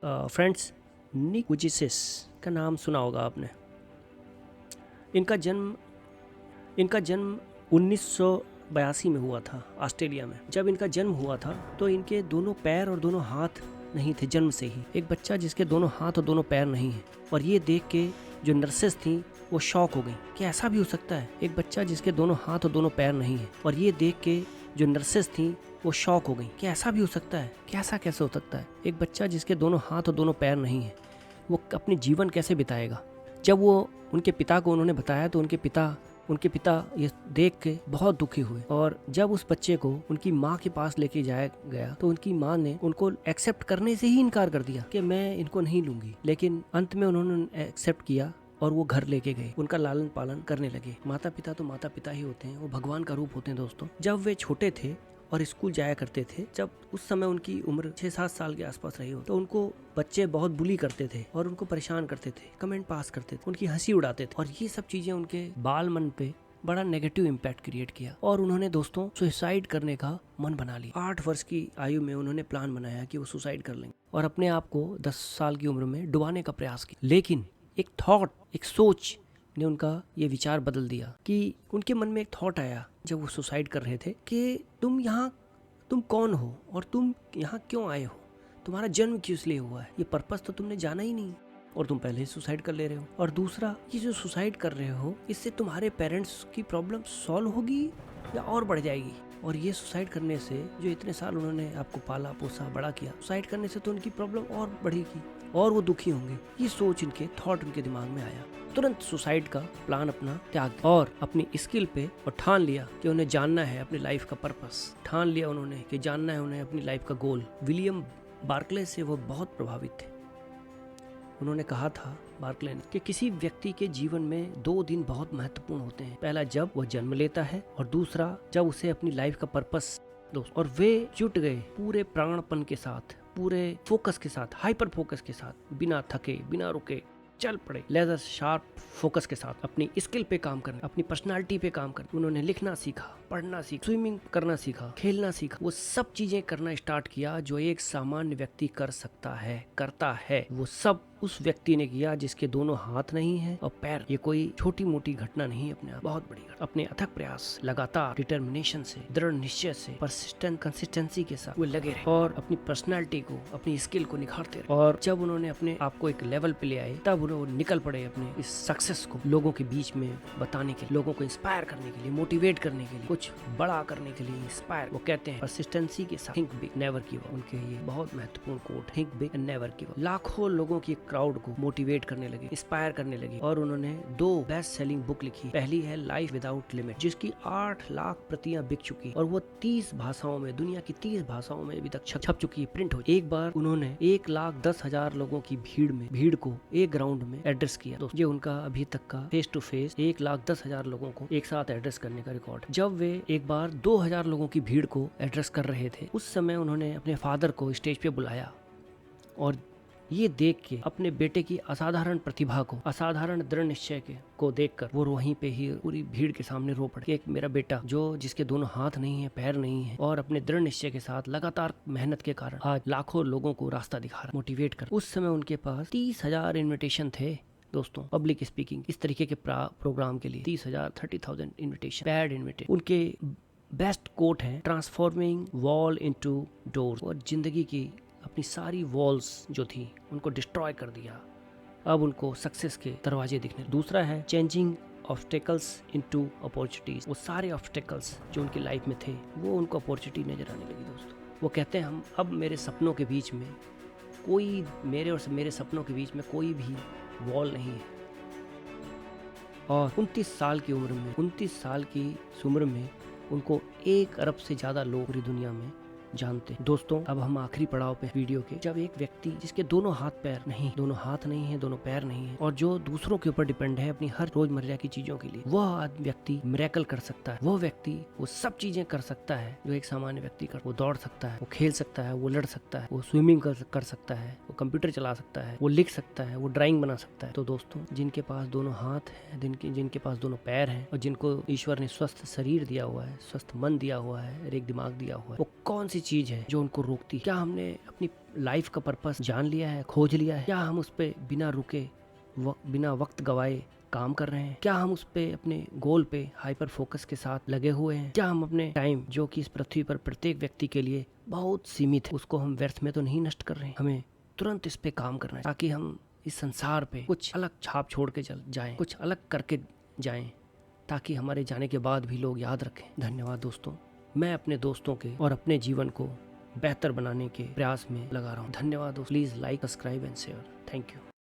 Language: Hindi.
फ्रेंड्स, निक वुजिसिस का नाम सुना होगा आपने। इनका जन्म 1982 में हुआ था ऑस्ट्रेलिया में। जब इनका जन्म हुआ था तो इनके दोनों पैर और दोनों हाथ नहीं थे जन्म से ही। एक बच्चा जिसके दोनों हाथ और दोनों पैर नहीं है, और ये देख के जो नर्सेस थी वो शॉक हो गई कि ऐसा भी हो सकता है। एक बच्चा जिसके दोनों हाथ और दोनों पैर नहीं है, और ये देख के जो नर्सेस थी वो शॉक हो गई कि ऐसा भी हो सकता है, कैसा कैसे हो सकता है। एक बच्चा जिसके दोनों हाथ और दोनों पैर नहीं है, वो अपनी जीवन कैसे बिताएगा। जब वो उनके पिता को उन्होंने बताया तो उनके पिता ये देख के बहुत दुखी हुए, और जब उस बच्चे को उनकी माँ के पास लेके जाया गया तो उनकी माँ ने उनको एक्सेप्ट करने से ही इनकार कर दिया कि मैं इनको नहीं लूंगी। लेकिन अंत में उन्होंने एक्सेप्ट किया और वो घर लेके गए, उनका लालन पालन करने लगे। माता पिता तो माता पिता ही होते हैं, वो भगवान का रूप होते हैं दोस्तों। जब वे छोटे थे और स्कूल जाया करते थे, जब उस समय उनकी उम्र 6-7 साल के आसपास रही हो, तो उनको बच्चे बहुत बुली करते थे और उनको परेशान करते थे, कमेंट पास करते थे, उनकी हंसी उड़ाते थे, और ये सब चीजें उनके बाल मन पे बड़ा नेगेटिव इम्पैक्ट क्रिएट किया, और उन्होंने दोस्तों सुसाइड करने का मन बना लिया। 8 वर्ष की आयु में उन्होंने प्लान बनाया कि वो सुसाइड कर लेंगे और अपने आप को 10 साल की उम्र में डुबाने का प्रयास किया। लेकिन एक थॉट, एक सोच ने उनका ये विचार बदल दिया कि उनके मन में एक थॉट आया जब वो सुसाइड कर रहे थे कि तुम कौन हो और तुम यहाँ क्यों आए हो, तुम्हारा जन्म किस लिए हुआ है, ये पर्पस तो तुमने जाना ही नहीं, और तुम पहले ही सुसाइड कर ले रहे हो। और दूसरा, ये जो सुसाइड कर रहे हो इससे तुम्हारे पेरेंट्स की प्रॉब्लम सॉल्व होगी या और बढ़ जाएगी। और ये सुसाइड करने से, जो इतने साल उन्होंने आपको पाला पोसा बड़ा किया, सुसाइड करने से तो उनकी प्रॉब्लम और बढ़ेगी और वो दुखी होंगे। ये सोच थॉट उनके दिमाग में आया। तुरंत सुसाइड का प्लान अपना त्याग दिया और अपनी स्किल पे और ठान लिया कि उन्हें जानना है अपनी लाइफ का पर्पस। ठान लिया उन्होंने कि जानना है उन्हें अपनी लाइफ का गोल। विलियम बार्कले से वो बहुत प्रभावित थे। उन्होंने कहा था, बार्कले ने, कि किसी व्यक्ति के जीवन में 2 दिन बहुत महत्वपूर्ण होते हैं। पहला जब वह जन्म लेता है, और दूसरा जब उसे अपनी लाइफ का पर्पस। और वे जुट गए पूरे प्राणपन के साथ, पूरे फोकस के साथ, हाइपर फोकस के साथ, बिना थके बिना रुके चल पड़े, लेजर शार्प फोकस के साथ अपनी स्किल पे काम करना, अपनी पर्सनालिटी पे काम करना। उन्होंने लिखना सीखा, पढ़ना सीखा, स्विमिंग करना सीखा, खेलना सीखा। वो सब चीजें करना स्टार्ट किया जो एक सामान्य व्यक्ति कर सकता है, करता है। वो सब उस व्यक्ति ने किया जिसके दोनों हाथ नहीं है और पैर। ये कोई छोटी मोटी घटना नहीं, अपने आप बहुत बड़ी घटना। अपने अथक प्रयास, लगातार डिटर्मिनेशन से, दृढ़ निश्चय से, परसिस्टेंट कंसिस्टेंसी के साथ वो लगे रहे और अपनी पर्सनालिटी को, अपनी स्किल को निखारते रहे। और जब उन्होंने अपने आप को एक लेवल पे ले आए, तब वो निकल पड़े अपने इस सक्सेस को लोगों के बीच में बताने के लिए, लोगों को इंस्पायर करने के लिए, मोटिवेट करने के लिए, कुछ बड़ा करने के लिए इंस्पायर। वो कहते हैं परसिस्टेंसी के साथ think big never give up. उनके ये बहुत महत्वपूर्ण quote, think big and never give up. लाखों लोगों की क्राउड को मोटिवेट करने लगे, इंस्पायर करने लगे, और उन्होंने 2 बेस्ट सेलिंग बुक लिखी। पहली है लाइफ विदाउट लिमिट, जिसकी 8 लाख प्रतियां बिक चुकी, और वो 30 भाषाओं में, दुनिया की 30 भाषाओं में अभी तक छप चुकी है, प्रिंट हो। एक बार उन्होंने 1,10,000 लोगों की भीड़ को एक ग्राउंड में एड्रेस किया। तो ये उनका अभी तक का फेस टू फेस 1,10,000 लोगों को एक साथ एड्रेस करने का रिकॉर्ड। जब वे एक बार 2,000 लोगों की भीड़ को एड्रेस कर रहे थे, उस समय उन्होंने अपने फादर को स्टेज पे बुलाया, और ये देख के अपने बेटे की असाधारण प्रतिभा को, असाधारण दृढ़ निश्चय को देखकर वो वहीं पे ही पूरी भीड़ के सामने रो पड़े। एक मेरा बेटा जिसके दोनों हाथ नहीं है, पैर नहीं है, और अपने दृढ़ निश्चय के साथ लगातार मेहनत के कारण आज लाखों लोगों को रास्ता दिखा रहा, मोटिवेट कर। उस समय उनके पास 30,000 इन्विटेशन थे दोस्तों, पब्लिक स्पीकिंग इस तरीके के प्रोग्राम के लिए। 30,000 इन्विटेशन, पैड इन्विटेशन। उनके बेस्ट कोट है, ट्रांसफॉर्मिंग वॉल इनटू डोर। और जिंदगी की अपनी सारी वॉल्स जो थी उनको डिस्ट्रॉय कर दिया, अब उनको सक्सेस के दरवाजे दिखने। दूसरा है चेंजिंग ऑब्स्टेकल्स इनटू अपॉर्चुनिटीज। वो सारे ऑब्स्टेकल्स जो उनकी लाइफ में थे वो उनको अपॉर्चुनिटी नजर आने लगी दोस्तों। वो कहते हैं, हम अब मेरे सपनों के बीच में कोई, मेरे सपनों के बीच में कोई भी वॉल नहीं है। और 29 साल की उम्र में उनको 1 अरब से ज्यादा लोग पूरी दुनिया में जानते हैं। दोस्तों, अब हम आखिरी पड़ाव पे वीडियो के, जब एक व्यक्ति जिसके दोनों हाथ नहीं है, दोनों पैर नहीं है, और जो दूसरों के ऊपर डिपेंड है अपनी हर रोजमर्रा की चीजों के लिए, वह व्यक्ति मिरेकल कर सकता है। वह व्यक्ति वो सब चीजें कर सकता है जो एक सामान्य व्यक्ति कर। वो दौड़ सकता है, वो खेल सकता है, वो लड़ सकता है, वो स्विमिंग कर सकता है, वो कंप्यूटर चला सकता है, वो लिख सकता है, वो ड्राइंग बना सकता है। तो दोस्तों, जिनके पास दोनों हाथ है, जिनके पास दोनों पैर हैं, और जिनको ईश्वर ने स्वस्थ शरीर दिया हुआ है, स्वस्थ मन दिया हुआ है, एक दिमाग दिया हुआ है, वो कौन सी चीज है जो उनको रोकती है? क्या हमने अपनी लाइफ का पर्पस जान लिया है, खोज लिया है? क्या हम उस पे बिना रुके बिना वक्त गवाए काम कर रहे हैं? क्या हम उस पे अपने गोल पे हाइपर फोकस के साथ लगे हुए हैं? क्या हम अपने टाइम जो कि इस पृथ्वी पर प्रत्येक व्यक्ति के लिए बहुत सीमित है, उसको हम व्यर्थ में तो नहीं नष्ट कर रहे हैं? हमें तुरंत इस पे काम करना है ताकि हम इस संसार पे कुछ अलग छाप छोड़ के चल जाएं, कुछ अलग करके जाएं, ताकि हमारे जाने के बाद भी लोग याद रखें। धन्यवाद दोस्तों। मैं अपने दोस्तों के और अपने जीवन को बेहतर बनाने के प्रयास में लगा रहा हूँ। धन्यवाद दोस्तों। Please like, subscribe and share. Thank you.